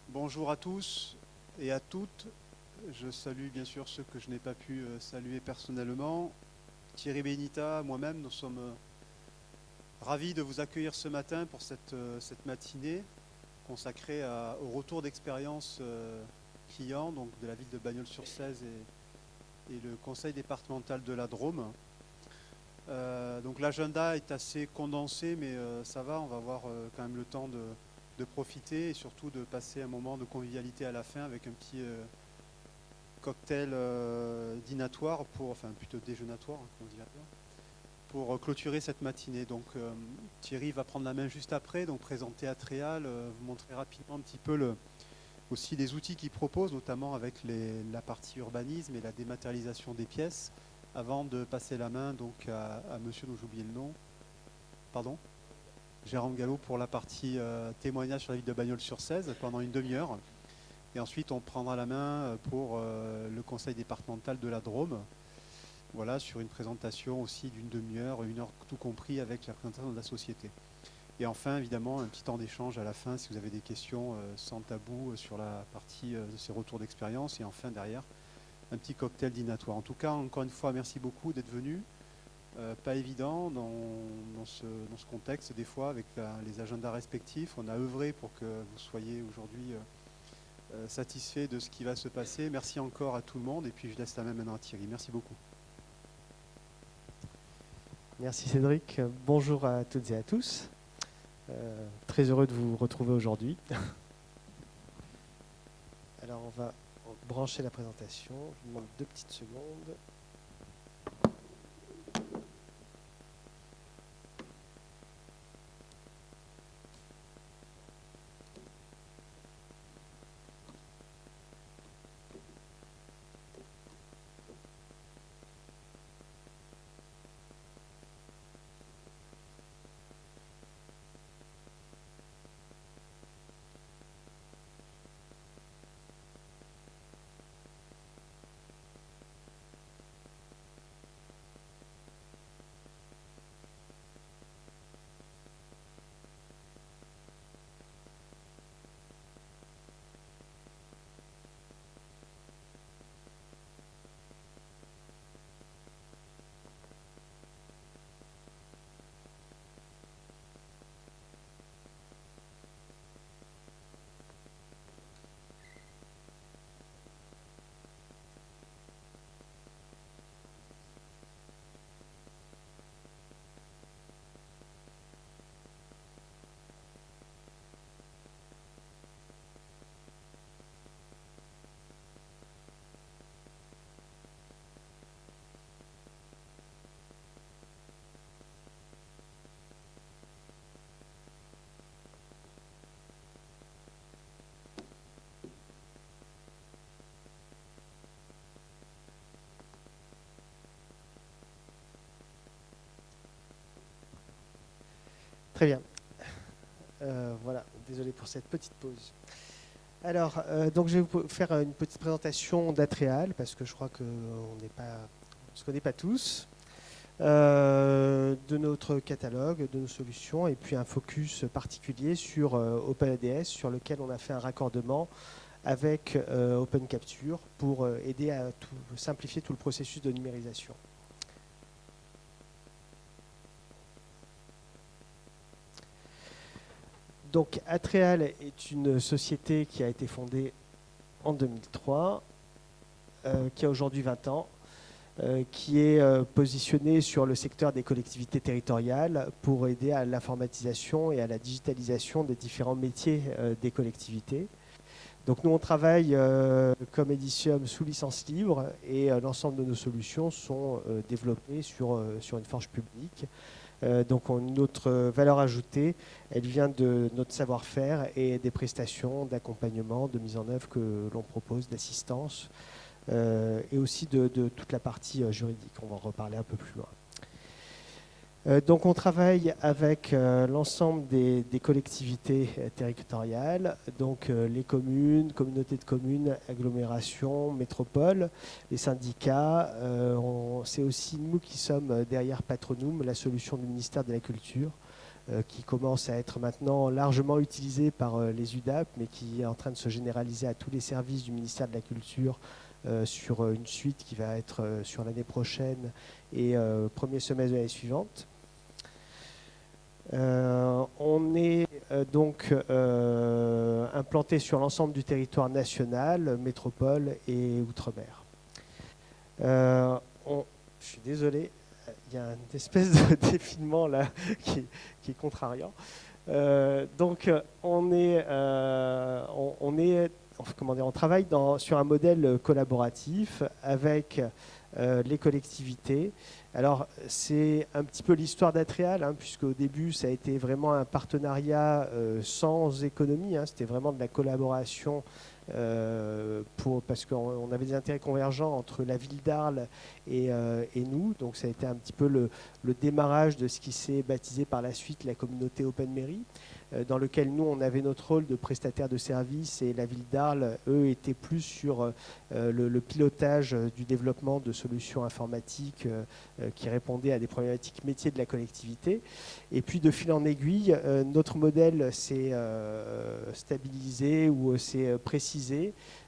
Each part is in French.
Bonjour à tous et à toutes. Je salue bien sûr ceux que je n'ai pas pu saluer personnellement. Thierry Benita, moi-même, nous sommes ravis de vous accueillir ce matin pour cette matinée consacrée au retour d'expérience client donc de la ville de Bagnols-sur-Cèze et le conseil départemental de la Drôme. Donc l'agenda est assez condensé, mais ça va, on va avoir quand même le temps de profiter et surtout de passer un moment de convivialité à la fin avec un petit cocktail dînatoire, enfin plutôt déjeunatoire, hein, comme on dit, pour clôturer cette matinée. Donc Thierry va prendre la main juste après, donc présenter Atréal, vous montrer rapidement un petit peu aussi les outils qu'il propose, notamment avec la partie urbanisme et la dématérialisation des pièces, avant de passer la main donc à monsieur dont j'ai oublié le nom. Pardon ? Jérôme Gallo pour la partie témoignage sur la ville de Bagnols-sur-Cèze pendant une demi-heure. Et ensuite, on prendra la main pour le conseil départemental de la Drôme. Voilà, sur une présentation aussi d'une demi-heure, une heure tout compris avec la présentation de la société. Et enfin, évidemment, un petit temps d'échange à la fin si vous avez des questions sans tabou sur la partie de ces retours d'expérience. Et enfin, derrière, un petit cocktail dînatoire. En tout cas, encore une fois, merci beaucoup d'être venu. Pas évident dans ce contexte, des fois, avec les agendas respectifs. On a œuvré pour que vous soyez aujourd'hui satisfaits de ce qui va se passer. Merci encore à tout le monde. Et puis, je laisse la main maintenant à Thierry. Merci beaucoup. Merci Cédric. Bonjour à toutes et à tous. Très heureux de vous retrouver aujourd'hui. Alors, on va brancher la présentation. Je vous demande 2 petites secondes. Très bien. Voilà, désolé pour cette petite pause. Alors, donc je vais vous faire une petite présentation d'Atréal, parce que je crois qu'on ne se connaît pas tous, de notre catalogue, de nos solutions, et puis un focus particulier sur OpenADS, sur lequel on a fait un raccordement avec OpenCapture pour aider à simplifier tout le processus de numérisation. Donc, Atréal est une société qui a été fondée en 2003, qui a aujourd'hui 20 ans, qui est positionnée sur le secteur des collectivités territoriales pour aider à l'informatisation et à la digitalisation des différents métiers des collectivités. Donc, nous, on travaille comme Edicium sous licence libre et l'ensemble de nos solutions sont développées sur une forge publique. Donc notre valeur ajoutée, elle vient de notre savoir-faire et des prestations d'accompagnement, de mise en œuvre que l'on propose, d'assistance, et aussi de toute la partie juridique. On va en reparler un peu plus loin. Donc on travaille avec l'ensemble des collectivités territoriales, donc les communes, communautés de communes, agglomérations, métropoles, les syndicats. C'est aussi nous qui sommes derrière Patronum, la solution du ministère de la Culture, qui commence à être maintenant largement utilisé par les UDAP, mais qui est en train de se généraliser à tous les services du ministère de la Culture sur une suite qui va être sur l'année prochaine et premier semestre de l'année suivante. On est donc implanté sur l'ensemble du territoire national, métropole et outre-mer. Je suis désolé, il y a une espèce de défilement là qui est contrariant. Donc on travaille sur un modèle collaboratif avec les collectivités. Alors c'est un petit peu l'histoire d'Atreal, puisque au début ça a été vraiment un partenariat sans économie, c'était vraiment de la collaboration parce qu'on avait des intérêts convergents entre la ville d'Arles et nous. Donc ça a été un petit peu le démarrage de ce qui s'est baptisé par la suite la communauté Open Mairie, dans lequel nous on avait notre rôle de prestataire de services et la ville d'Arles, eux, étaient plus sur le pilotage du développement de solutions informatiques qui répondaient à des problématiques métiers de la collectivité. Et puis de fil en aiguille, notre modèle s'est stabilisé ou s'est précisé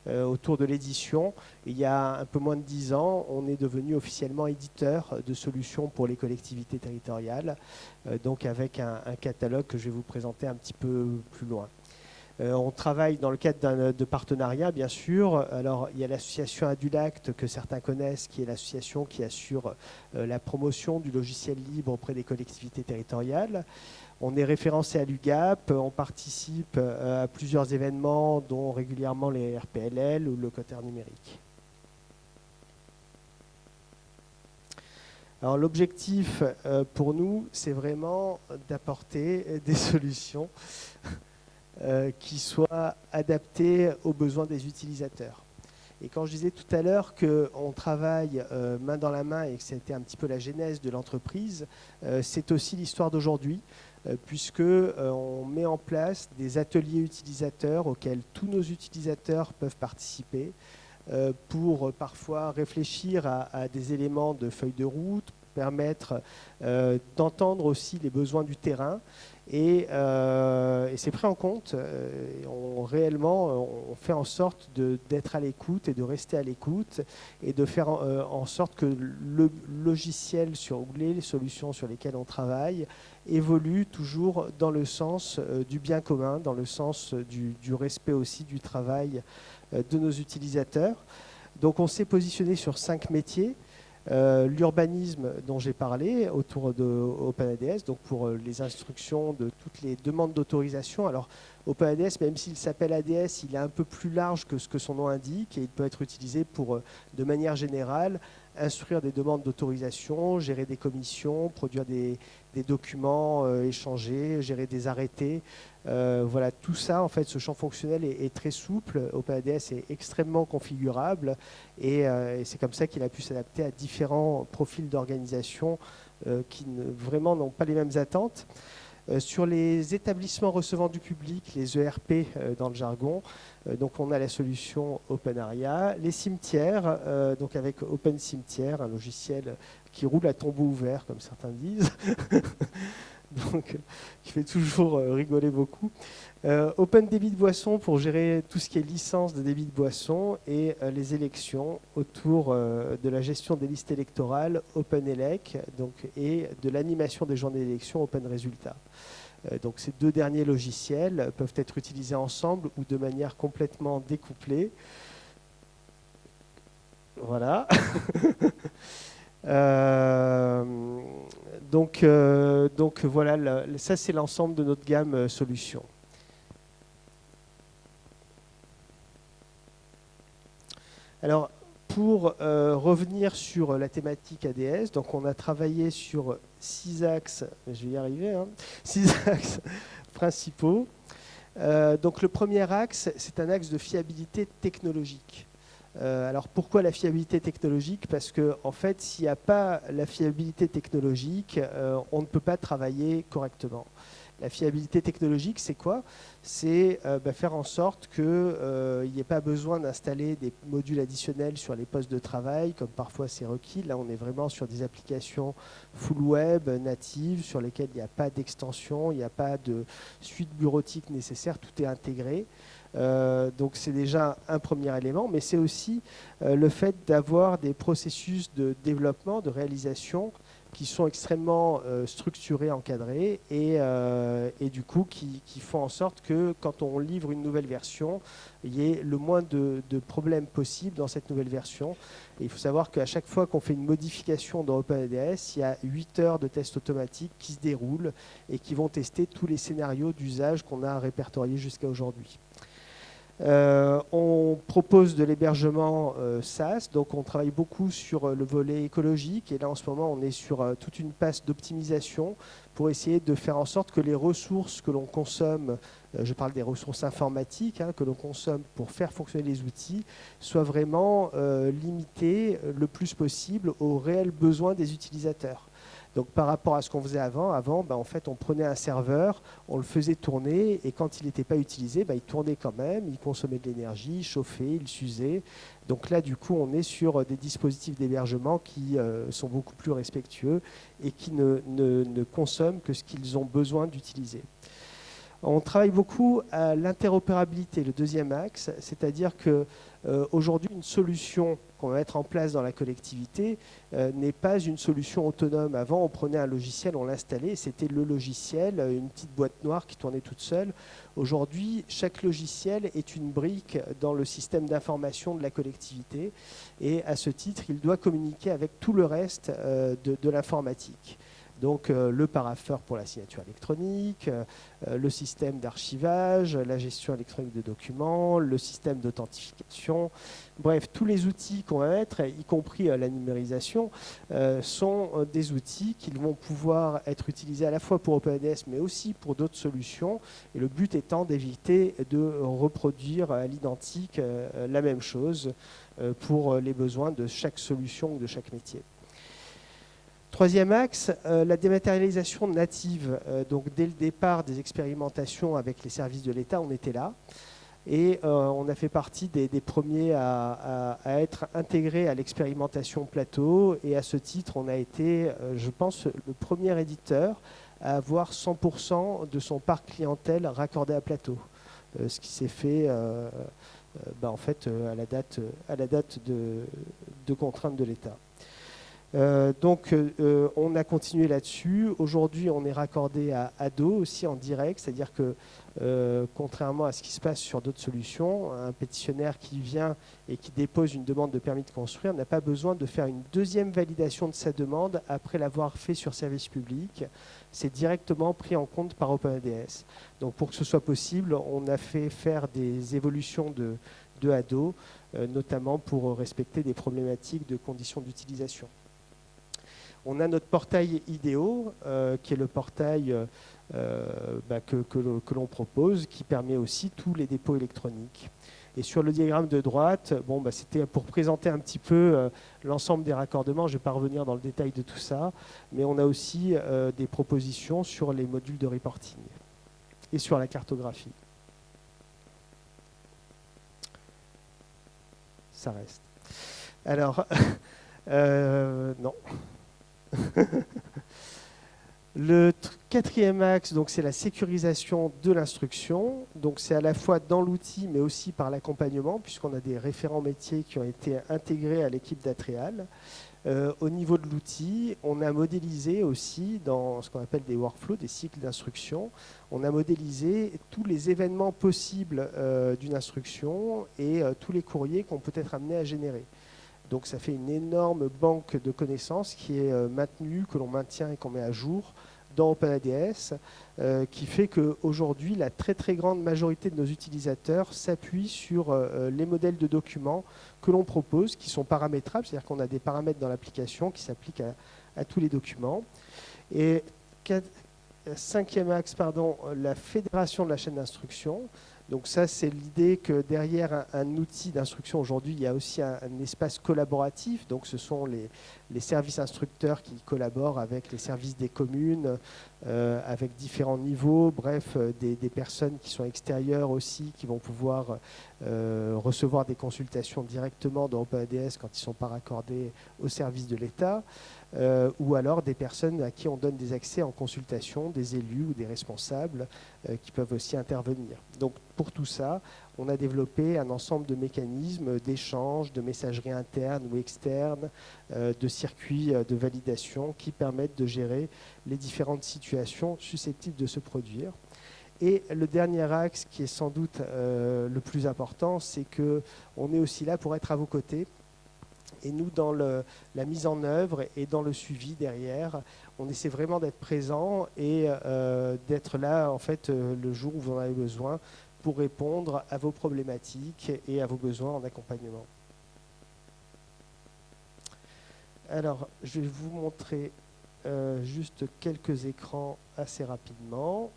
autour de l'édition. Il y a un peu moins de 10 ans, on est devenu officiellement éditeur de solutions pour les collectivités territoriales, donc avec un catalogue que je vais vous présenter un petit peu plus loin. On travaille dans le cadre de partenariats, bien sûr. Alors, il y a l'association Adulacte, que certains connaissent, qui est l'association qui assure la promotion du logiciel libre auprès des collectivités territoriales. On est référencé à l'UGAP, on participe à plusieurs événements, dont régulièrement les RPLL ou le Locataire numérique. Alors l'objectif pour nous, c'est vraiment d'apporter des solutions qui soient adaptées aux besoins des utilisateurs. Et quand je disais tout à l'heure qu'on travaille main dans la main et que c'était un petit peu la genèse de l'entreprise, c'est aussi l'histoire d'aujourd'hui, puisqu'on met en place des ateliers utilisateurs auxquels tous nos utilisateurs peuvent participer pour parfois réfléchir à des éléments de feuille de route, permettre d'entendre aussi les besoins du terrain. Et c'est pris en compte. Réellement, on fait en sorte d'être à l'écoute et de rester à l'écoute et de faire en sorte que le logiciel ou les solutions sur lesquelles on travaille évoluent toujours dans le sens du bien commun, dans le sens du respect aussi du travail de nos utilisateurs. Donc on s'est positionné sur 5 métiers. L'urbanisme dont j'ai parlé autour de OpenADS, donc pour les instructions de toutes les demandes d'autorisation. Alors OpenADS, même s'il s'appelle ADS, il est un peu plus large que ce que son nom indique et il peut être utilisé pour, de manière générale, instruire des demandes d'autorisation, gérer des commissions, produire des documents échangés, gérer des arrêtés. Voilà, tout ça, en fait, ce champ fonctionnel est très souple. OpenADS est extrêmement configurable et c'est comme ça qu'il a pu s'adapter à différents profils d'organisation qui vraiment n'ont pas les mêmes attentes. Sur les établissements recevant du public, les ERP dans le jargon, donc on a la solution OpenAria. Les cimetières, donc avec Open Cimetière, un logiciel qui roule à tombeau ouvert, comme certains disent, donc qui fait toujours rigoler beaucoup. Open débit de boisson pour gérer tout ce qui est licence de débit de boisson et les élections autour de la gestion des listes électorales OpenElec et de l'animation des journées d'élection Open Résultats. Donc ces 2 derniers logiciels peuvent être utilisés ensemble ou de manière complètement découplée. Voilà. Donc voilà, ça c'est l'ensemble de notre gamme solutions. Alors, pour revenir sur la thématique ADS, donc on a travaillé sur 6 axes, je vais y arriver, 6 axes principaux. Donc le premier axe, c'est un axe de fiabilité technologique. Alors pourquoi la fiabilité technologique? Parce que en fait, s'il n'y a pas la fiabilité technologique, on ne peut pas travailler correctement. La fiabilité technologique, c'est quoi? C'est faire en sorte qu'il n'y ait pas besoin d'installer des modules additionnels sur les postes de travail, comme parfois c'est requis. Là, on est vraiment sur des applications full web, natives, sur lesquelles il n'y a pas d'extension, il n'y a pas de suite bureautique nécessaire, tout est intégré. Donc c'est déjà un premier élément, mais c'est aussi le fait d'avoir des processus de développement, de réalisation qui sont extrêmement structurés, encadrés et du coup qui font en sorte que quand on livre une nouvelle version, il y ait le moins de problèmes possibles dans cette nouvelle version. Et il faut savoir qu'à chaque fois qu'on fait une modification dans OpenADS, il y a 8 heures de tests automatiques qui se déroulent et qui vont tester tous les scénarios d'usage qu'on a répertoriés jusqu'à aujourd'hui. On propose de l'hébergement SaaS, donc on travaille beaucoup sur le volet écologique et là en ce moment on est sur toute une passe d'optimisation pour essayer de faire en sorte que les ressources que l'on consomme, je parle des ressources informatiques, que l'on consomme pour faire fonctionner les outils, soient vraiment limitées le plus possible aux réels besoins des utilisateurs. Donc par rapport à ce qu'on faisait avant, en fait, on prenait un serveur, on le faisait tourner, et quand il n'était pas utilisé, il tournait quand même, il consommait de l'énergie, il chauffait, il s'usait. Donc là, du coup, on est sur des dispositifs d'hébergement qui sont beaucoup plus respectueux et qui ne consomment que ce qu'ils ont besoin d'utiliser. On travaille beaucoup à l'interopérabilité, le deuxième axe, c'est-à-dire qu'aujourd'hui, une solution qu'on va mettre en place dans la collectivité n'est pas une solution autonome. Avant, on prenait un logiciel, on l'installait, c'était le logiciel, une petite boîte noire qui tournait toute seule. Aujourd'hui, chaque logiciel est une brique dans le système d'information de la collectivité et à ce titre, il doit communiquer avec tout le reste de l'informatique. Donc le parapheur pour la signature électronique, le système d'archivage, la gestion électronique de documents, le système d'authentification. Bref, tous les outils qu'on va mettre, y compris la numérisation, sont des outils qui vont pouvoir être utilisés à la fois pour OpenADS, mais aussi pour d'autres solutions. Et le but étant d'éviter de reproduire à l'identique la même chose pour les besoins de chaque solution ou de chaque métier. Troisième axe, la dématérialisation native. Donc dès le départ des expérimentations avec les services de l'État, on était là. Et on a fait partie des premiers à être intégrés à l'expérimentation plateau. Et à ce titre, on a été, je pense, le premier éditeur à avoir 100% de son parc clientèle raccordé à plateau. Ce qui s'est fait en fait, à la date de contrainte de l'État. Donc on a continué là-dessus. Aujourd'hui, on est raccordé à Ado aussi en direct, c'est-à-dire que contrairement à ce qui se passe sur d'autres solutions, un pétitionnaire qui vient et qui dépose une demande de permis de construire n'a pas besoin de faire une deuxième validation de sa demande après l'avoir fait sur service public. C'est directement pris en compte par OpenADS. Donc pour que ce soit possible, on a fait faire des évolutions de Ado, notamment pour respecter des problématiques de conditions d'utilisation. On a notre portail IDEO, qui est le portail que l'on propose, qui permet aussi tous les dépôts électroniques. Et sur le diagramme de droite, c'était pour présenter un petit peu l'ensemble des raccordements. Je ne vais pas revenir dans le détail de tout ça, mais on a aussi des propositions sur les modules de reporting et sur la cartographie. Ça reste. Alors, non. Le quatrième axe, c'est la sécurisation de l'instruction. Donc c'est à la fois dans l'outil, mais aussi par l'accompagnement, puisqu'on a des référents métiers qui ont été intégrés à l'équipe d'Atreal. Au niveau de l'outil, on a modélisé aussi dans ce qu'on appelle des workflows, des cycles d'instruction. On a modélisé tous les événements possibles d'une instruction et tous les courriers qu'on peut être amené à générer. Donc ça fait une énorme banque de connaissances qui est maintenue, que l'on maintient et qu'on met à jour dans OpenADS, qui fait qu'aujourd'hui, la très très grande majorité de nos utilisateurs s'appuient sur les modèles de documents que l'on propose, qui sont paramétrables, c'est-à-dire qu'on a des paramètres dans l'application qui s'appliquent à tous les documents. Et cinquième axe, la fédération de la chaîne d'instruction. Donc ça, c'est l'idée que derrière un outil d'instruction aujourd'hui, il y a aussi un espace collaboratif. Donc ce sont les services instructeurs qui collaborent avec les services des communes avec différents niveaux, bref, des personnes qui sont extérieures aussi, qui vont pouvoir recevoir des consultations directement dans OpenADS quand ils ne sont pas raccordés au service de l'État, ou alors des personnes à qui on donne des accès en consultation, des élus ou des responsables qui peuvent aussi intervenir. Donc pour tout ça, on a développé un ensemble de mécanismes d'échange, de messagerie interne ou externe, de circuits de validation qui permettent de gérer les différentes situations susceptibles de se produire. Et le dernier axe, qui est sans doute le plus important, c'est qu'on est aussi là pour être à vos côtés. Et nous, dans la mise en œuvre et dans le suivi derrière, on essaie vraiment d'être présent et d'être là, en fait, le jour où vous en avez besoin pour répondre à vos problématiques et à vos besoins en accompagnement. Alors, je vais vous montrer juste quelques écrans assez rapidement.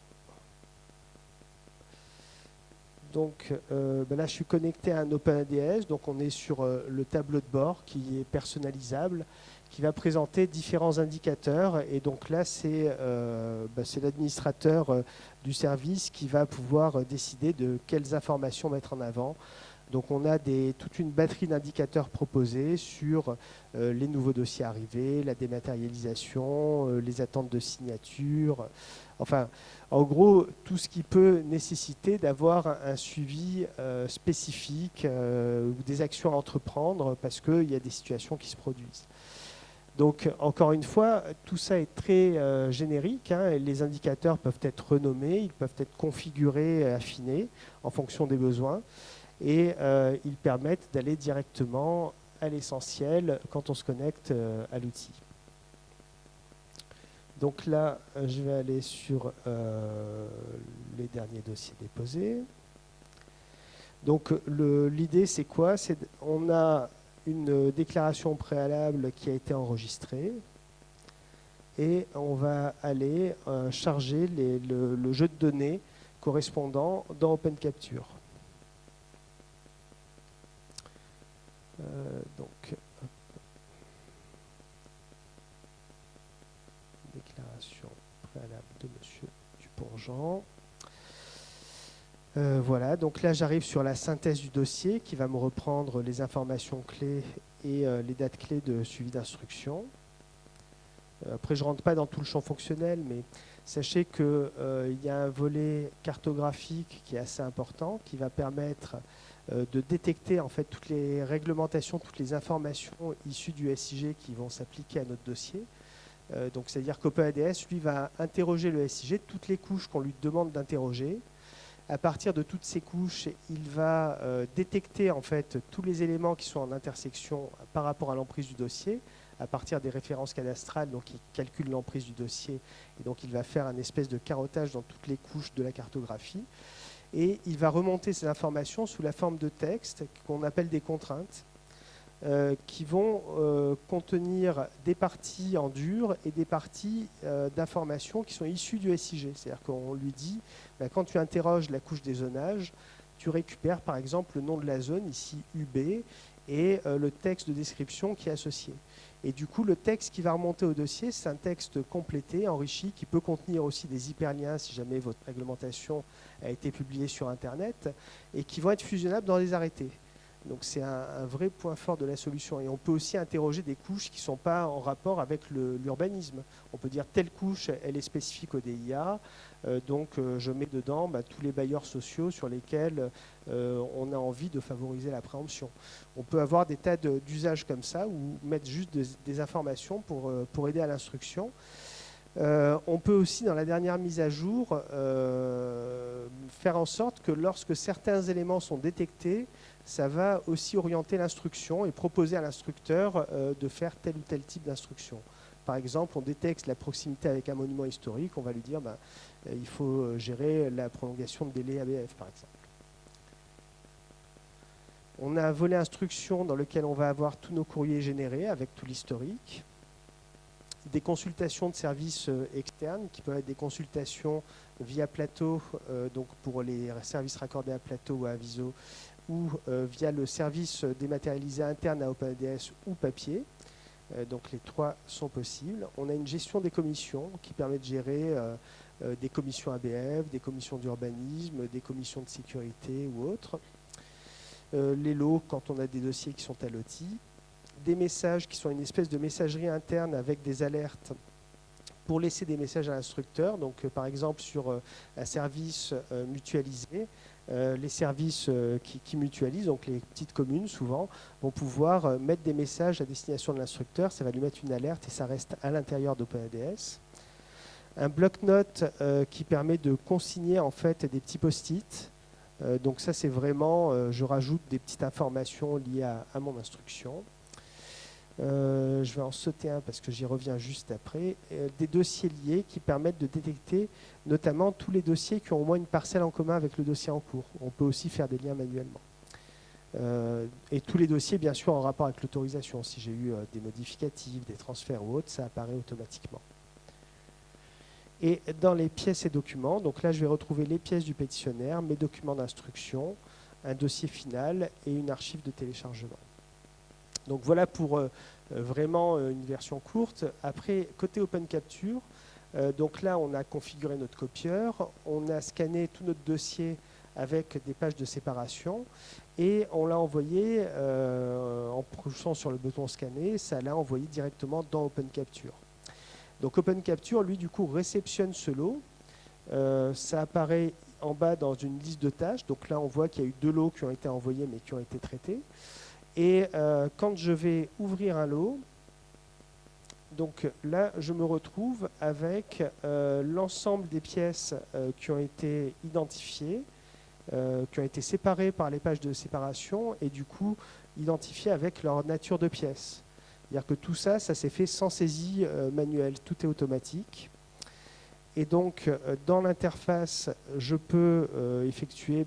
Donc là, je suis connecté à un OpenADS, donc on est sur le tableau de bord qui est personnalisable, qui va présenter différents indicateurs. Et donc là, c'est l'administrateur du service qui va pouvoir décider de quelles informations mettre en avant. Donc on a toute une batterie d'indicateurs proposés sur les nouveaux dossiers arrivés, la dématérialisation, les attentes de signature, enfin en gros tout ce qui peut nécessiter d'avoir un suivi spécifique ou des actions à entreprendre parce qu'il y a des situations qui se produisent. Donc encore une fois, tout ça est très générique, hein, et les indicateurs peuvent être renommés, ils peuvent être configurés, affinés en fonction des besoins. Et ils permettent d'aller directement à l'essentiel quand on se connecte à l'outil. Donc là, je vais aller sur les derniers dossiers déposés. Donc l'idée, c'est quoi? On a une déclaration préalable qui a été enregistrée et on va aller charger le jeu de données correspondant dans OpenCapture. Déclaration préalable de Monsieur Dupont-Jean. Voilà, donc là j'arrive sur la synthèse du dossier qui va me reprendre les informations clés et les dates clés de suivi d'instruction. Après je ne rentre pas dans tout le champ fonctionnel, mais sachez qu'il y a un volet cartographique qui est assez important, qui va permettre de détecter en fait toutes les réglementations, toutes les informations issues du SIG qui vont s'appliquer à notre dossier. Donc c'est-à-dire qu'OpenADS, lui, va interroger le SIG, toutes les couches qu'on lui demande d'interroger. À partir de toutes ces couches, il va détecter en fait tous les éléments qui sont en intersection par rapport à l'emprise du dossier, à partir des références cadastrales, donc il calcule l'emprise du dossier, et donc il va faire un espèce de carottage dans toutes les couches de la cartographie. Et il va remonter ces informations sous la forme de texte qu'on appelle des contraintes qui vont contenir des parties en dur et des parties d'informations qui sont issues du SIG. C'est-à-dire qu'on lui dit, quand tu interroges la couche des zonages, tu récupères par exemple le nom de la zone, ici UB, et le texte de description qui est associé. Et du coup, le texte qui va remonter au dossier, c'est un texte complété, enrichi, qui peut contenir aussi des hyperliens si jamais votre réglementation a été publiée sur Internet, et qui vont être fusionnables dans les arrêtés. Donc c'est un vrai point fort de la solution. Et on peut aussi interroger des couches qui ne sont pas en rapport avec l'urbanisme. On peut dire telle couche, elle est spécifique au DIA, donc je mets dedans tous les bailleurs sociaux sur lesquels on a envie de favoriser la préemption. On peut avoir des tas d'usages comme ça, ou mettre juste des informations pour aider à l'instruction. On peut aussi, dans la dernière mise à jour, faire en sorte que lorsque certains éléments sont détectés, ça va aussi orienter l'instruction et proposer à l'instructeur de faire tel ou tel type d'instruction. Par exemple, on détecte la proximité avec un monument historique, on va lui dire il faut gérer la prolongation de délai ABF, par exemple. On a un volet instruction dans lequel on va avoir tous nos courriers générés avec tout l'historique. Des consultations de services externes qui peuvent être des consultations via plateau, donc pour les services raccordés à plateau ou à Aviso, ou via le service dématérialisé interne à OpenADS ou papier. Donc les trois sont possibles. On a une gestion des commissions qui permet de gérer des commissions ABF, des commissions d'urbanisme, des commissions de sécurité ou autres. Les lots quand on a des dossiers qui sont allotis. Des messages qui sont une espèce de messagerie interne avec des alertes pour laisser des messages à l'instructeur. Donc par exemple sur un service mutualisé, les services qui mutualisent, donc les petites communes souvent, vont pouvoir mettre des messages à destination de l'instructeur, ça va lui mettre une alerte et ça reste à l'intérieur d'OpenADS. Un bloc-notes qui permet de consigner en fait des petits post-it. Donc ça c'est vraiment, je rajoute des petites informations liées à mon instruction. Je vais en sauter un parce que j'y reviens juste après. Des dossiers liés qui permettent de détecter notamment tous les dossiers qui ont au moins une parcelle en commun avec le dossier en cours. On peut aussi faire des liens manuellement. Et tous les dossiers, bien sûr, en rapport avec l'autorisation. Si j'ai eu des modificatifs, des transferts ou autres, ça apparaît automatiquement. Et dans les pièces et documents, donc là, je vais retrouver les pièces du pétitionnaire, mes documents d'instruction, un dossier final et une archive de téléchargement. Donc voilà pour vraiment une version courte. Après, côté OpenCapture, donc là, on a configuré notre copieur, on a scanné tout notre dossier avec des pages de séparation et on l'a envoyé en poussant sur le bouton scanner, ça l'a envoyé directement dans OpenCapture. Donc OpenCapture, lui, du coup, réceptionne ce lot. Ça apparaît en bas dans une liste de tâches. Donc là, on voit qu'il y a eu 2 lots qui ont été envoyés mais qui ont été traités. Et quand je vais ouvrir un lot, donc là, je me retrouve avec l'ensemble des pièces qui ont été identifiées, qui ont été séparées par les pages de séparation et du coup identifiées avec leur nature de pièces. C'est-à-dire que tout ça, ça s'est fait sans saisie manuelle, tout est automatique. Et donc, dans l'interface, je peux effectuer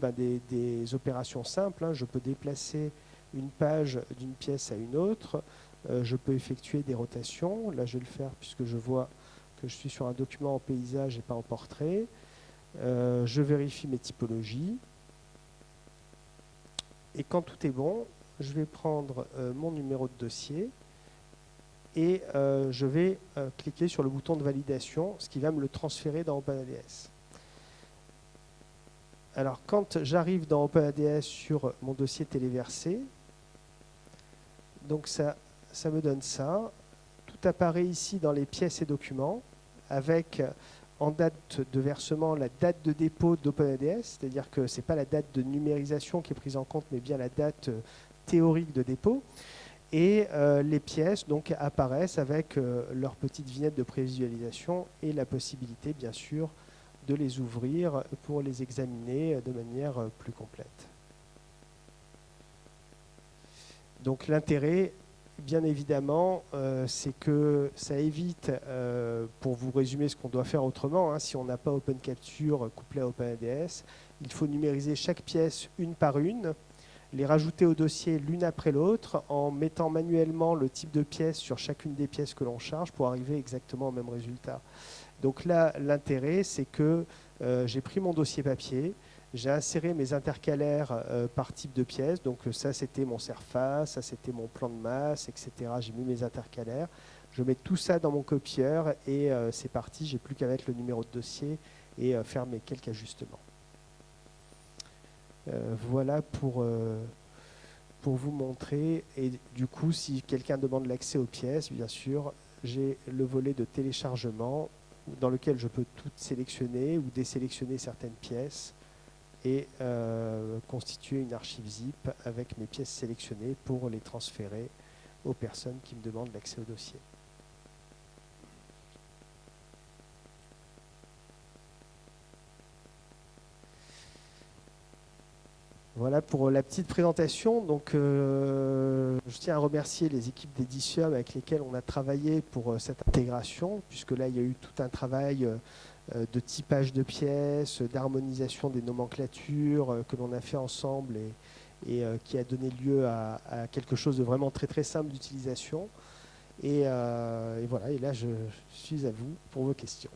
des opérations simples. Je peux déplacer une page d'une pièce à une autre. Je peux effectuer des rotations. Là, je vais le faire puisque je vois que je suis sur un document en paysage et pas en portrait. Je vérifie mes typologies. Et quand tout est bon, je vais prendre mon numéro de dossier et je vais cliquer sur le bouton de validation, ce qui va me le transférer dans OpenADS. Alors, quand j'arrive dans OpenADS sur mon dossier téléversé, donc ça me donne ça. Tout apparaît ici dans les pièces et documents, avec en date de versement la date de dépôt d'OpenADS, c'est-à-dire que ce n'est pas la date de numérisation qui est prise en compte, mais bien la date théorique de dépôt. Et les pièces donc, apparaissent avec leur petite vignette de prévisualisation et la possibilité, bien sûr, de les ouvrir pour les examiner de manière plus complète. Donc l'intérêt, bien évidemment, c'est que ça évite, pour vous résumer ce qu'on doit faire autrement, si on n'a pas OpenCapture couplé à OpenADS, il faut numériser chaque pièce une par une, les rajouter au dossier l'une après l'autre en mettant manuellement le type de pièce sur chacune des pièces que l'on charge pour arriver exactement au même résultat. Donc là, l'intérêt, c'est que j'ai pris mon dossier papier, j'ai inséré mes intercalaires par type de pièce. Donc ça, c'était mon surface, ça, c'était mon plan de masse, etc. J'ai mis mes intercalaires. Je mets tout ça dans mon copieur et c'est parti. J'ai plus qu'à mettre le numéro de dossier et faire mes quelques ajustements. Voilà pour vous montrer. Et du coup, si quelqu'un demande l'accès aux pièces, bien sûr, j'ai le volet de téléchargement dans lequel je peux tout sélectionner ou désélectionner certaines pièces et constituer une archive zip avec mes pièces sélectionnées pour les transférer aux personnes qui me demandent l'accès au dossier. Voilà pour la petite présentation. Donc, je tiens à remercier les équipes d'Edicium avec lesquelles on a travaillé pour cette intégration, puisque là, il y a eu tout un travail de typage de pièces, d'harmonisation des nomenclatures que l'on a fait ensemble et qui a donné lieu à quelque chose de vraiment très très simple d'utilisation. Et voilà, et là, je suis à vous pour vos questions.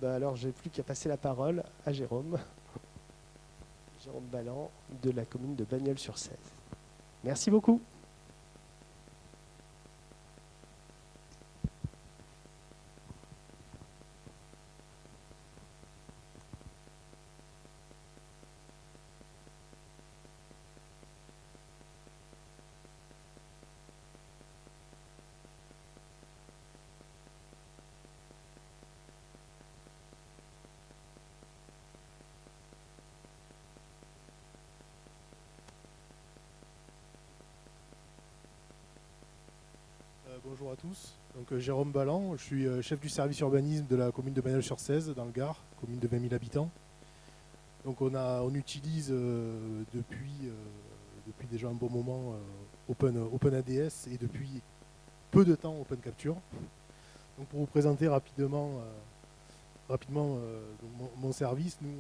Alors, je n'ai plus qu'à passer la parole à Jérôme. Jérôme Balland de la commune de Bagnols-sur-Cèze. Merci beaucoup. Bonjour à tous, donc Jérôme Balland, je suis chef du service urbanisme de la commune de Bagnols-sur-Cèze dans le Gard, commune de 20 000 habitants. Donc on utilise depuis déjà un bon moment OpenADS et depuis peu de temps OpenCapture. Donc pour vous présenter rapidement donc mon service, nous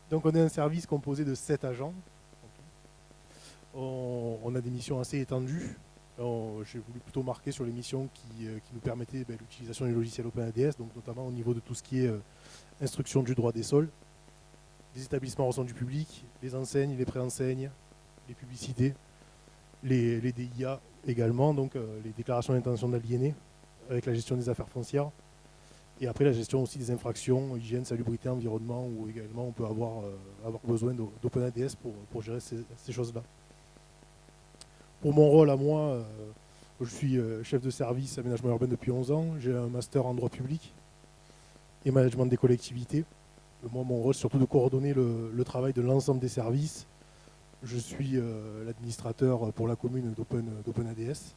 donc on est un service composé de 7 agents. On a des missions assez étendues. J'ai voulu plutôt marquer sur les missions qui nous permettaient l'utilisation des logiciels OpenADS, donc notamment au niveau de tout ce qui est instruction du droit des sols, les établissements recevant du public, les enseignes, les préenseignes, les publicités, les DIA également, donc les déclarations d'intention d'aliéner, avec la gestion des affaires foncières. Et après la gestion aussi des infractions, hygiène, salubrité, environnement, où également on peut avoir besoin d'OpenADS pour gérer ces choses-là. Pour mon rôle à moi, je suis chef de service aménagement urbain depuis 11 ans. J'ai un master en droit public et management des collectivités. Moi, mon rôle, c'est surtout de coordonner le travail de l'ensemble des services. Je suis l'administrateur pour la commune d'OpenADS.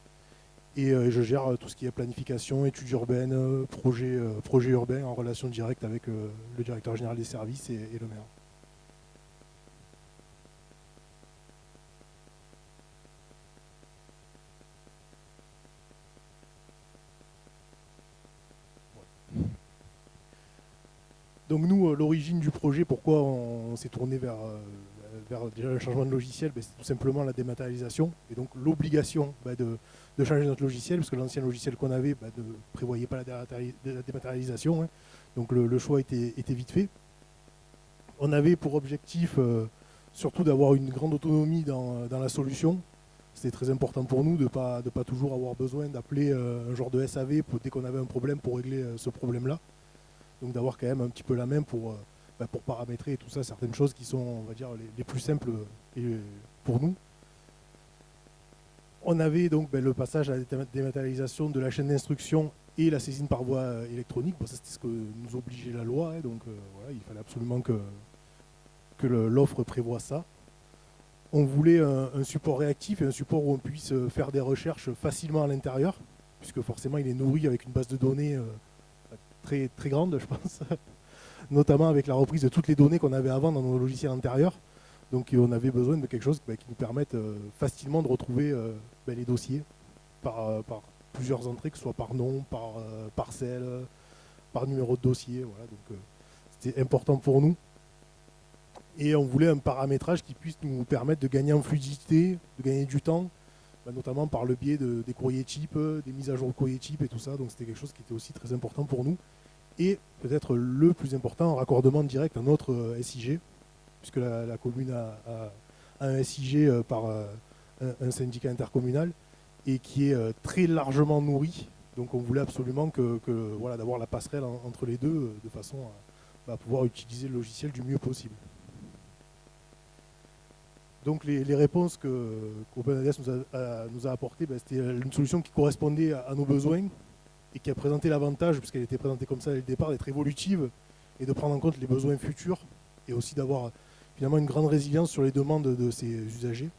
Et je gère tout ce qui est planification, études urbaines, projets urbains en relation directe avec le directeur général des services et le maire. Donc nous, l'origine du projet, pourquoi on s'est tourné vers déjà le changement de logiciel, c'est tout simplement la dématérialisation. Et donc l'obligation de changer notre logiciel, parce que l'ancien logiciel qu'on avait ne prévoyait pas la dématérialisation. Donc le choix était vite fait. On avait pour objectif surtout d'avoir une grande autonomie dans la solution. C'était très important pour nous de ne pas toujours avoir besoin d'appeler un genre de SAV dès qu'on avait un problème pour régler ce problème-là. Donc d'avoir quand même un petit peu la main pour paramétrer tout ça, certaines choses qui sont, on va dire, les plus simples pour nous. On avait donc le passage à la dématérialisation de la chaîne d'instruction et la saisine par voie électronique. Ça, c'était ce que nous obligeait la loi, donc voilà, il fallait absolument que l'offre prévoie ça. On voulait un support réactif et un support où on puisse faire des recherches facilement à l'intérieur, puisque forcément il est nourri avec une base de données très, très grande, je pense, notamment avec la reprise de toutes les données qu'on avait avant dans nos logiciels antérieurs. Donc on avait besoin de quelque chose qui nous permette facilement de retrouver les dossiers par plusieurs entrées, que ce soit par nom, par parcelle, par numéro de dossier. Voilà. Donc c'était important pour nous. Et on voulait un paramétrage qui puisse nous permettre de gagner en fluidité, de gagner du temps, notamment par le biais des courriers types, des mises à jour de courriers types et tout ça. Donc c'était quelque chose qui était aussi très important pour nous. Et peut-être le plus important, un raccordement direct à notre SIG, puisque la commune a un SIG par un syndicat intercommunal et qui est très largement nourri. Donc on voulait absolument d'avoir la passerelle entre les deux de façon à pouvoir utiliser le logiciel du mieux possible. Donc les réponses qu'OpenADS nous a apportées, c'était une solution qui correspondait à nos besoins et qui a présenté l'avantage, puisqu'elle était présentée comme ça dès le départ, d'être évolutive et de prendre en compte les besoins futurs et aussi d'avoir finalement une grande résilience sur les demandes de ses usagers.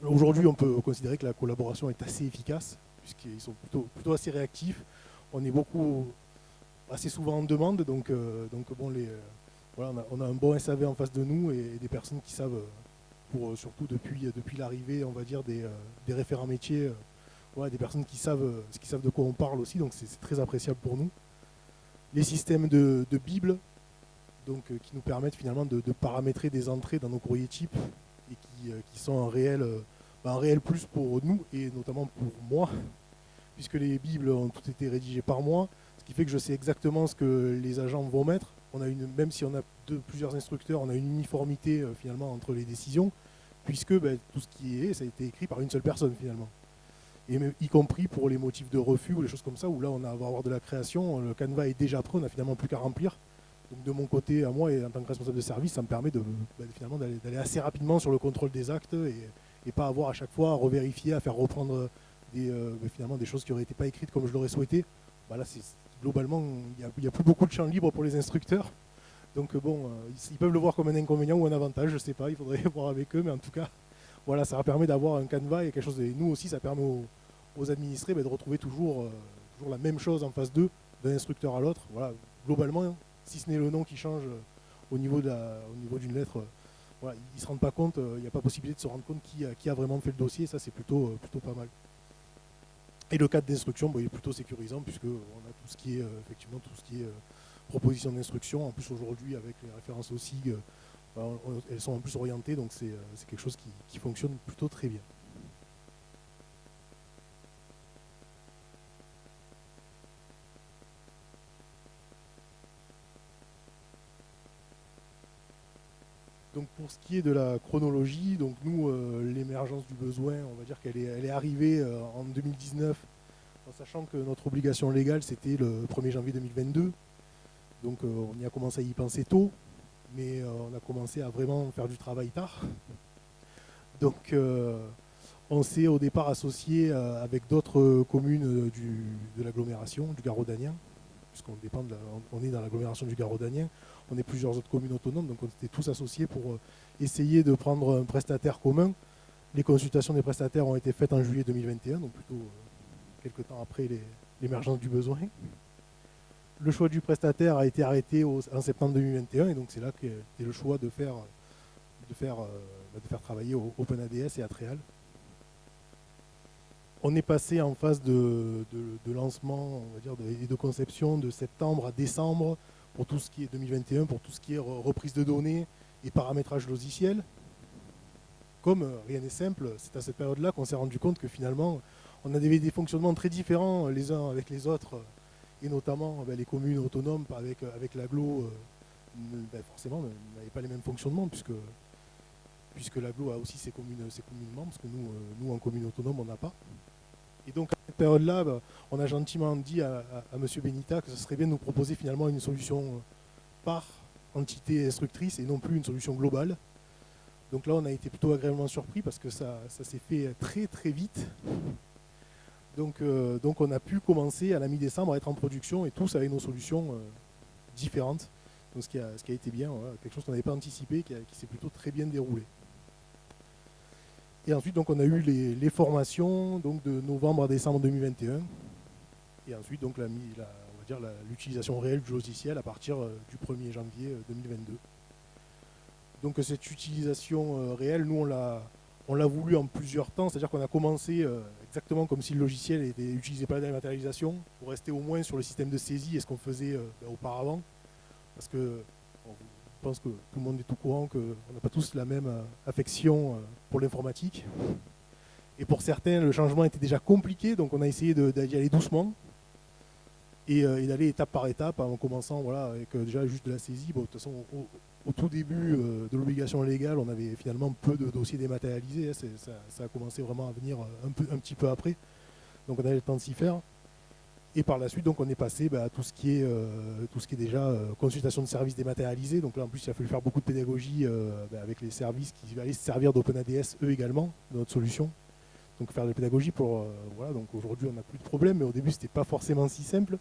Aujourd'hui, on peut considérer que la collaboration est assez efficace, puisqu'ils sont plutôt assez réactifs. On est assez souvent en demande, donc bon, voilà, on a un bon SAV en face de nous et des personnes qui savent, surtout depuis l'arrivée, on va dire, des référents métiers, des personnes qui savent de quoi on parle aussi, donc c'est très appréciable pour nous. Les systèmes de Bible, donc, qui nous permettent finalement de paramétrer des entrées dans nos courriers types et qui sont un réel plus pour nous et notamment pour moi, puisque les bibles ont toutes été rédigées par moi, ce qui fait que je sais exactement ce que les agents vont mettre. Même si on a plusieurs instructeurs, on a une uniformité finalement entre les décisions, puisque tout ce qui est, ça a été écrit par une seule personne finalement. Et même, y compris pour les motifs de refus ou les choses comme ça, où là on va avoir de la création, le canevas est déjà prêt, on n'a finalement plus qu'à remplir. Donc de mon côté, à moi, et en tant que responsable de service, ça me permet finalement d'aller assez rapidement sur le contrôle des actes et pas avoir à chaque fois à revérifier, à faire reprendre finalement des choses qui n'auraient été pas écrites comme je l'aurais souhaité. Là, globalement, il n'y a plus beaucoup de champ libre pour les instructeurs. Donc ils peuvent le voir comme un inconvénient ou un avantage, je ne sais pas, il faudrait voir avec eux, mais en tout cas, voilà, ça permet d'avoir un canevas et quelque chose. Et nous aussi, ça permet aux administrés de retrouver toujours la même chose en face d'eux, d'un instructeur à l'autre. Voilà, globalement, si ce n'est le nom qui change au niveau d'une lettre, voilà, ils ne se rendent pas compte, il n'y a pas possibilité de se rendre compte qui a vraiment fait le dossier, ça c'est plutôt pas mal. Et le cadre d'instruction est plutôt sécurisant, puisqu'on a tout ce qui est effectivement tout ce qui est proposition d'instruction. En plus aujourd'hui avec les références au SIG, elles sont en plus orientées, donc c'est quelque chose qui fonctionne plutôt très bien. Donc pour ce qui est de la chronologie, donc nous, l'émergence du besoin, on va dire qu'elle est arrivée en 2019, en sachant que notre obligation légale, c'était le 1er janvier 2022. Donc on y a commencé à y penser tôt, mais on a commencé à vraiment faire du travail tard. Donc on s'est au départ associé avec d'autres communes de l'agglomération, du Garaudagnen, puisqu'on on est dans l'agglomération du Garaudagnen. On est plusieurs autres communes autonomes, donc on était tous associés pour essayer de prendre un prestataire commun. Les consultations des prestataires ont été faites en juillet 2021, donc plutôt quelques temps après l'émergence du besoin. Le choix du prestataire a été arrêté en septembre 2021, et donc c'est là qu'est le choix de faire travailler OpenADS et Atreal. On est passé en phase de lancement, on va dire, et de conception de septembre à décembre pour tout ce qui est 2021, pour tout ce qui est reprise de données et paramétrage logiciel. Comme rien n'est simple, c'est à cette période-là qu'on s'est rendu compte que finalement, on avait des fonctionnements très différents les uns avec les autres, et notamment les communes autonomes avec l'agglo, forcément, n'avaient pas les mêmes fonctionnements, puisque l'agglo a aussi ses communes membres, parce que nous en commune autonome, on n'a pas. Et donc à cette période-là, on a gentiment dit à M. Benita que ce serait bien de nous proposer finalement une solution par entité instructrice et non plus une solution globale. Donc là, on a été plutôt agréablement surpris parce que ça s'est fait très très vite. Donc on a pu commencer à la mi-décembre à être en production et tous avec nos solutions différentes. Donc ce qui a été bien, voilà, quelque chose qu'on n'avait pas anticipé, qui s'est plutôt très bien déroulé. Et ensuite, donc, on a eu les formations donc, de novembre à décembre 2021. Et ensuite, donc, l'utilisation réelle du logiciel à partir du 1er janvier 2022. Donc cette utilisation réelle, nous, on l'a voulu en plusieurs temps. C'est-à-dire qu'on a commencé exactement comme si le logiciel était utilisé par la dématérialisation, pour rester au moins sur le système de saisie et ce qu'on faisait auparavant. Parce que je pense que tout le monde est au courant qu'on n'a pas tous la même affection pour l'informatique. Et pour certains, le changement était déjà compliqué, donc on a essayé d'y aller doucement et d'aller étape par étape en commençant avec déjà juste de la saisie. Bon, de toute façon, au tout début de l'obligation légale, on avait finalement peu de dossiers dématérialisés. Ça a commencé vraiment à venir un petit peu après. Donc on avait le temps de s'y faire. Et par la suite, donc, on est passé à tout ce qui est déjà consultation de services dématérialisés. Donc là, en plus, il a fallu faire beaucoup de pédagogie avec les services qui allaient se servir d'OpenADS, eux également, de notre solution. Donc faire de la pédagogie pour... donc aujourd'hui, on n'a plus de problème, mais au début, c'était pas forcément si simple.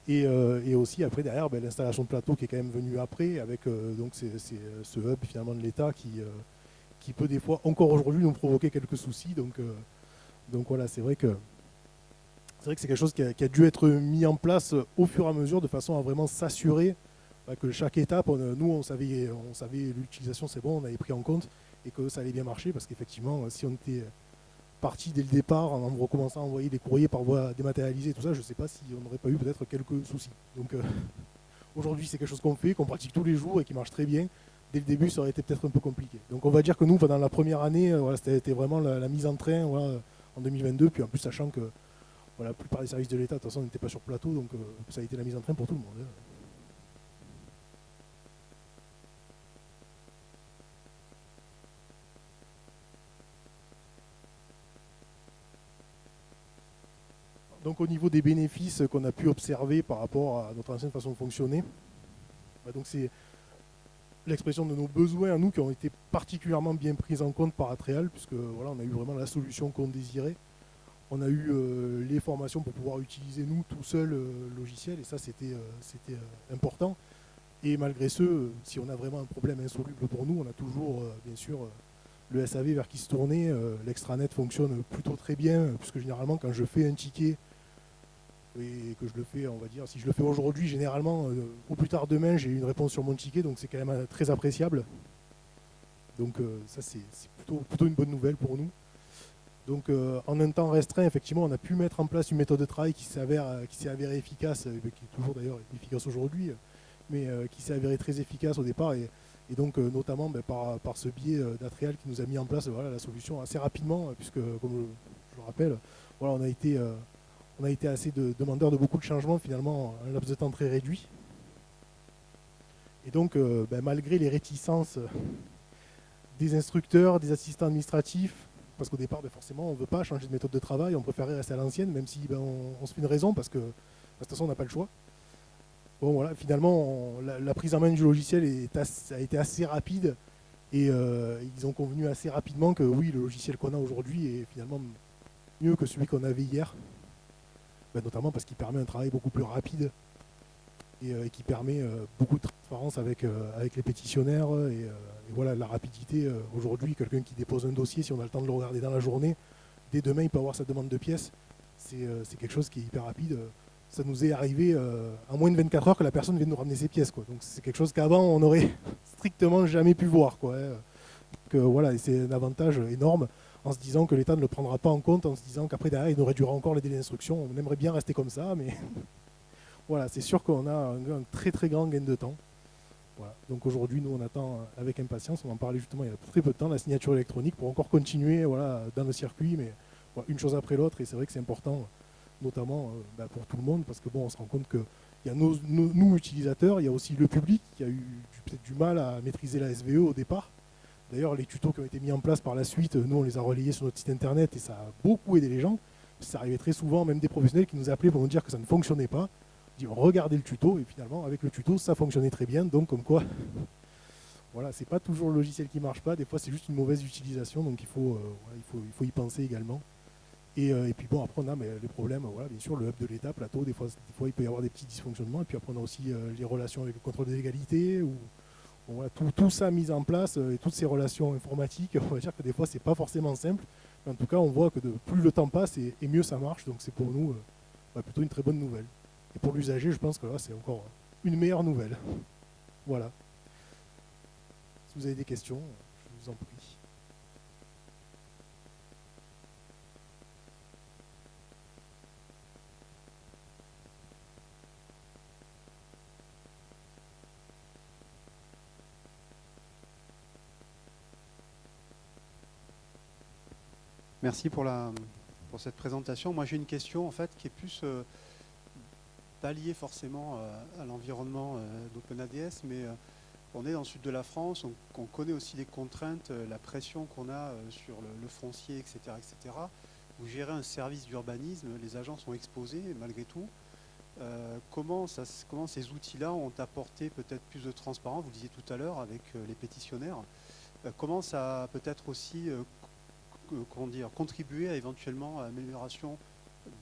Et aussi, après, derrière, l'installation de plateau qui est quand même venue après, avec ce hub, finalement, de l'État qui peut, des fois, encore aujourd'hui, nous provoquer quelques soucis. Donc voilà, c'est vrai que c'est quelque chose qui a dû être mis en place au fur et à mesure de façon à vraiment s'assurer que chaque étape, nous on savait l'utilisation, c'est bon, on avait pris en compte et que ça allait bien marcher parce qu'effectivement, si on était parti dès le départ en recommençant à envoyer des courriers par voie dématérialisée et tout ça, je ne sais pas si on n'aurait pas eu peut-être quelques soucis. Donc aujourd'hui, c'est quelque chose qu'on fait, qu'on pratique tous les jours et qui marche très bien. Dès le début, ça aurait été peut-être un peu compliqué. Donc on va dire que nous, pendant la première année, c'était vraiment la mise en train en 2022, puis en plus sachant que Voilà, la plupart des services de l'État, de toute façon, n'étaient pas sur plateau, donc ça a été la mise en train pour tout le monde. Hein. Donc au niveau des bénéfices qu'on a pu observer par rapport à notre ancienne façon de fonctionner, donc c'est l'expression de nos besoins à nous qui ont été particulièrement bien pris en compte par Atreal, puisque voilà, on a eu vraiment la solution qu'on désirait. On a eu les formations pour pouvoir utiliser nous tout seul le logiciel, et ça c'était important. Et malgré ce, si on a vraiment un problème insoluble pour nous, on a toujours bien sûr le SAV vers qui se tourner. L'extranet fonctionne plutôt très bien, puisque généralement quand je fais un ticket et que je le fais, on va dire, si je le fais aujourd'hui, généralement, au plus tard demain, j'ai une réponse sur mon ticket, donc c'est quand même très appréciable. Donc ça, c'est plutôt une bonne nouvelle pour nous. Donc en un temps restreint, effectivement, on a pu mettre en place une méthode de travail qui s'est avérée efficace, qui est toujours d'ailleurs efficace aujourd'hui, mais qui s'est avérée très efficace au départ, et donc notamment par ce biais d'Atreal qui nous a mis en place la solution assez rapidement, puisque, comme je le rappelle, voilà, on a été assez demandeurs de beaucoup de changements, finalement, en un laps de temps très réduit. Et donc, malgré les réticences des instructeurs, des assistants administratifs, parce qu'au départ, forcément, on ne veut pas changer de méthode de travail, on préférait rester à l'ancienne, même si on se fait une raison, parce que de toute façon, on n'a pas le choix. Bon, voilà, finalement, la prise en main du logiciel a été assez rapide, et ils ont convenu assez rapidement que oui, le logiciel qu'on a aujourd'hui est finalement mieux que celui qu'on avait hier. Notamment parce qu'il permet un travail beaucoup plus rapide et qui permet beaucoup de transparence avec les pétitionnaires et voilà, la rapidité. Aujourd'hui, quelqu'un qui dépose un dossier, si on a le temps de le regarder dans la journée, dès demain il peut avoir sa demande de pièces. C'est quelque chose qui est hyper rapide. Ça nous est arrivé en moins de 24 heures que la personne vienne nous ramener ses pièces, quoi. Donc c'est quelque chose qu'avant on n'aurait strictement jamais pu voir, quoi. Donc voilà, c'est un avantage énorme, en se disant que l'État ne le prendra pas en compte, en se disant qu'après derrière il nous réduira encore les délais d'instruction. On aimerait bien rester comme ça, mais voilà, c'est sûr qu'on a un très très grand gain de temps. Voilà. Donc aujourd'hui, nous on attend avec impatience, on en parlait justement il y a très peu de temps, la signature électronique pour encore continuer dans le circuit, mais voilà, une chose après l'autre, et c'est vrai que c'est important, notamment pour tout le monde, parce que bon, on se rend compte qu'il y a nous utilisateurs, il y a aussi le public qui a eu peut-être du mal à maîtriser la SVE au départ. D'ailleurs, les tutos qui ont été mis en place par la suite, nous on les a relayés sur notre site internet et ça a beaucoup aidé les gens. Ça arrivait très souvent, même des professionnels qui nous appelaient pour nous dire que ça ne fonctionnait pas. On dit regardez le tuto, et finalement avec le tuto ça fonctionnait très bien, donc comme quoi, voilà, c'est pas toujours le logiciel qui marche pas, des fois c'est juste une mauvaise utilisation, donc il faut y penser également. Et puis bon, après on a les problèmes, voilà, bien sûr, le hub de l'État, plateau, des fois il peut y avoir des petits dysfonctionnements, et puis après on a aussi les relations avec le contrôle de légalité, ou bon, voilà, tout ça mis en place, et toutes ces relations informatiques, on va dire que des fois c'est pas forcément simple, mais en tout cas on voit que plus le temps passe et mieux ça marche, donc c'est pour nous plutôt une très bonne nouvelle. Et pour l'usager, je pense que là c'est encore une meilleure nouvelle. Voilà. Si vous avez des questions, je vous en prie. Merci pour cette présentation. Moi, j'ai une question en fait qui est plus pas liée forcément à l'environnement d'OpenADS, mais on est dans le sud de la France, on connaît aussi les contraintes, la pression qu'on a sur le foncier, etc., etc. Vous gérez un service d'urbanisme, les agents sont exposés malgré tout. Comment ces outils-là ont apporté peut-être plus de transparence, vous le disiez tout à l'heure avec les pétitionnaires, comment ça a peut-être aussi contribuer éventuellement à l'amélioration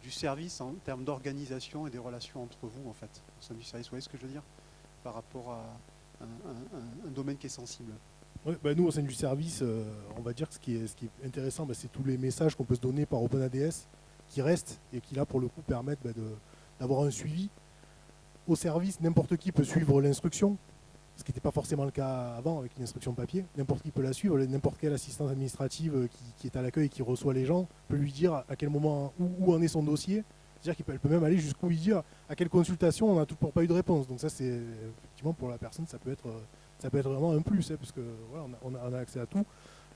du service en termes d'organisation et des relations entre vous, en fait, au sein du service. Vous voyez ce que je veux dire par rapport à un domaine qui est sensible. Ouais, nous, au sein du service, on va dire que ce qui est intéressant, c'est tous les messages qu'on peut se donner par OpenADS qui restent et qui, là, pour le coup, permettent d'avoir un suivi. Au service, n'importe qui peut suivre l'instruction, ce qui n'était pas forcément le cas avant avec une instruction papier. N'importe qui peut la suivre, n'importe quelle assistante administrative qui est à l'accueil et qui reçoit les gens peut lui dire à quel moment, où en est son dossier. C'est-à-dire qu'elle peut même aller jusqu'où lui dire à quelle consultation on n'a toujours pas eu de réponse. Donc ça, c'est effectivement pour la personne, ça peut être vraiment un plus, parce que voilà, on a accès à tout.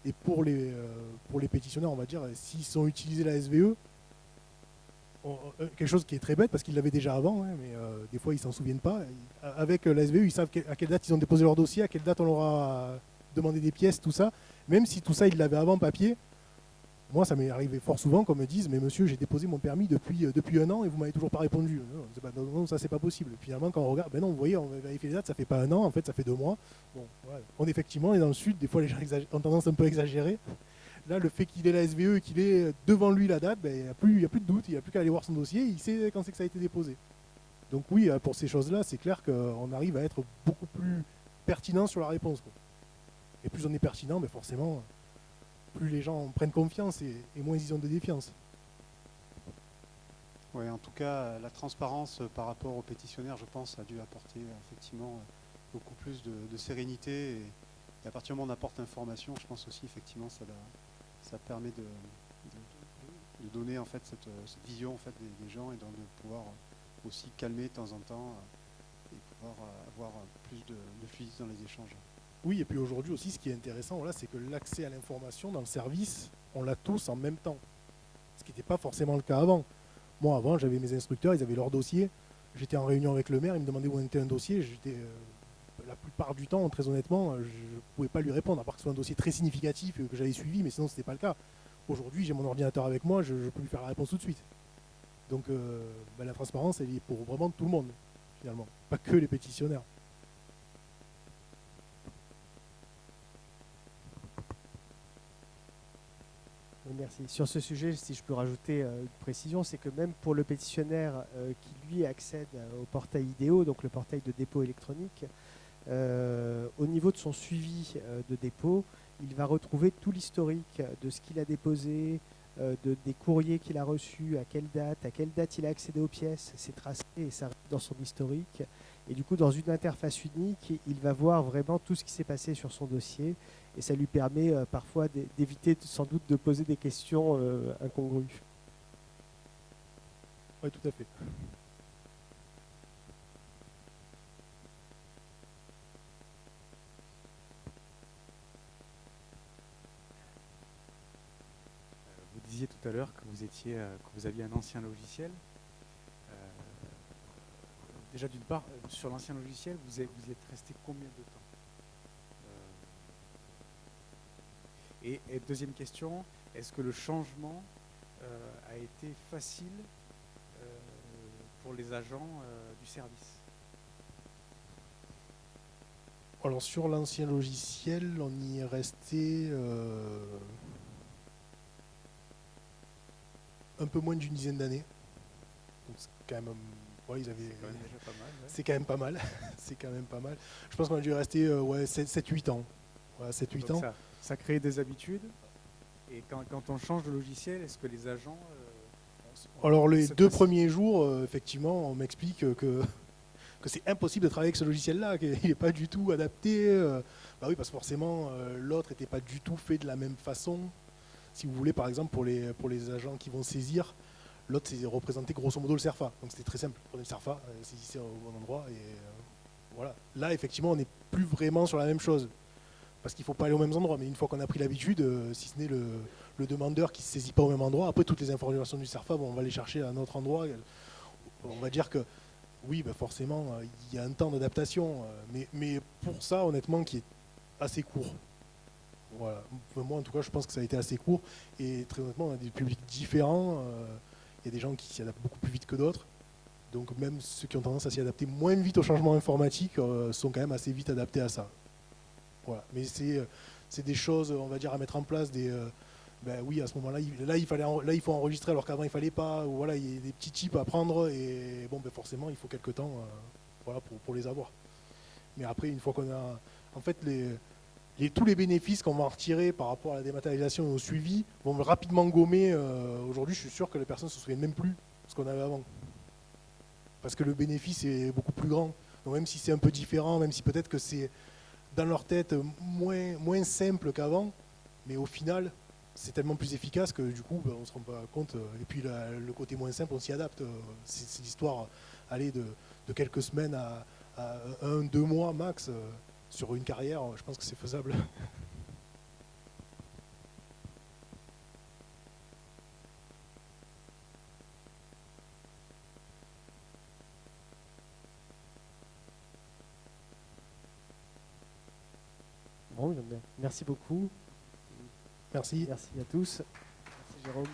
Et pour les pétitionnaires, on va dire, s'ils ont utilisé la SVE, quelque chose qui est très bête parce qu'ils l'avaient déjà avant, hein, mais des fois ils s'en souviennent pas. Avec la SVE, ils savent à quelle date ils ont déposé leur dossier, à quelle date on leur a demandé des pièces, tout ça. Même si tout ça ils l'avaient avant papier, moi ça m'est arrivé fort souvent qu'on me dise mais monsieur j'ai déposé mon permis depuis 1 an et vous m'avez toujours pas répondu. Non, ça c'est pas possible. Et finalement quand on regarde, ben non vous voyez on va vérifier les dates, ça fait pas 1 an, en fait ça fait 2 mois. Bon, voilà. Effectivement on est dans le sud, des fois les gens ont tendance un peu à exagérer. Là, le fait qu'il ait la SVE et qu'il ait devant lui la date, ben, il n'y a plus de doute, il n'y a plus qu'à aller voir son dossier, il sait quand c'est que ça a été déposé. Donc oui, pour ces choses-là, c'est clair qu'on arrive à être beaucoup plus pertinent sur la réponse, quoi. Et plus on est pertinent, ben forcément, plus les gens prennent confiance et moins ils ont de défiance. Oui, en tout cas, la transparence par rapport aux pétitionnaires, je pense, a dû apporter effectivement beaucoup plus de sérénité. Et à partir du moment où on apporte l'information, je pense aussi effectivement ça permet de donner en fait cette vision en fait des gens et donc de pouvoir aussi calmer de temps en temps et pouvoir avoir plus de fluidité dans les échanges. Oui, et puis aujourd'hui aussi, ce qui est intéressant, voilà, c'est que l'accès à l'information dans le service, on l'a tous en même temps. Ce qui n'était pas forcément le cas avant. Moi, avant, j'avais mes instructeurs, ils avaient leur dossier. J'étais en réunion avec le maire, il me demandait où était un dossier. La plupart du temps, très honnêtement, je ne pouvais pas lui répondre, à part que ce soit un dossier très significatif que j'avais suivi, mais sinon, ce n'était pas le cas. Aujourd'hui, j'ai mon ordinateur avec moi, je peux lui faire la réponse tout de suite. Donc, la transparence, elle est pour vraiment tout le monde, finalement, pas que les pétitionnaires. Merci. Sur ce sujet, si je peux rajouter une précision, c'est que même pour le pétitionnaire qui lui accède au portail IDEO, donc le portail de dépôt électronique, au niveau de son suivi de dépôt, il va retrouver tout l'historique de ce qu'il a déposé, des courriers qu'il a reçus, à quelle date il a accédé aux pièces, c'est tracé et ça reste dans son historique. Et du coup, dans une interface unique, il va voir vraiment tout ce qui s'est passé sur son dossier et ça lui permet parfois d'éviter sans doute de poser des questions incongrues. Oui, tout à fait. Vous disiez tout à l'heure que vous aviez un ancien logiciel. Déjà d'une part, sur l'ancien logiciel, vous y êtes resté combien de temps? Et deuxième question, est-ce que le changement a été facile pour les agents du service? Alors sur l'ancien logiciel, on y est resté un peu moins d'une dizaine d'années. Donc c'est quand même, ils avaient. C'est quand même déjà pas mal. Ouais. C'est quand même pas mal. C'est quand même pas mal. Je pense qu'on a dû rester 7-8 ans. Voilà, 7-8 ans. Ça crée des habitudes. Et quand on change de logiciel, est-ce que les agents... Alors les 2 premiers jours, effectivement, on m'explique que c'est impossible de travailler avec ce logiciel-là, qu'il n'est pas du tout adapté. Bah oui, parce que forcément, l'autre n'était pas du tout fait de la même façon. Si vous voulez, par exemple, pour les agents qui vont saisir, l'autre, c'est représenter grosso modo le CERFA. Donc c'était très simple. Prenez le CERFA, saisissez au bon endroit. Et voilà. Là, effectivement, on n'est plus vraiment sur la même chose. Parce qu'il ne faut pas aller aux mêmes endroits. Mais une fois qu'on a pris l'habitude, si ce n'est le demandeur qui ne se saisit pas au même endroit, après toutes les informations du CERFA, on va les chercher à un autre endroit. On va dire que oui, forcément, il y a un temps d'adaptation. Mais pour ça, honnêtement, qui est assez court. Voilà. Moi, en tout cas, je pense que ça a été assez court. Et très honnêtement, on a des publics différents. Il y a des gens qui s'y adaptent beaucoup plus vite que d'autres. Donc même ceux qui ont tendance à s'y adapter moins vite au changement informatique sont quand même assez vite adaptés à ça. Voilà. Mais c'est des choses, on va dire, à mettre en place. Oui, à ce moment-là, il faut enregistrer alors qu'avant il fallait pas. Ou voilà, il y a des petits tips à prendre et forcément, il faut quelques temps, pour les avoir. Mais après, une fois qu'on a, en fait, tous les bénéfices qu'on va en retirer par rapport à la dématérialisation et au suivi vont rapidement gommer. Aujourd'hui, je suis sûr que les personnes ne se souviennent même plus de ce qu'on avait avant. Parce que le bénéfice est beaucoup plus grand. Donc même si c'est un peu différent, même si peut-être que c'est dans leur tête moins simple qu'avant, mais au final, c'est tellement plus efficace que du coup, on ne se rend pas compte. Et puis le côté moins simple, on s'y adapte. C'est l'histoire aller de quelques semaines à 1-2 mois max sur une carrière. Je pense que c'est faisable. Bon, merci beaucoup. Merci. Merci à tous. Merci Jérôme.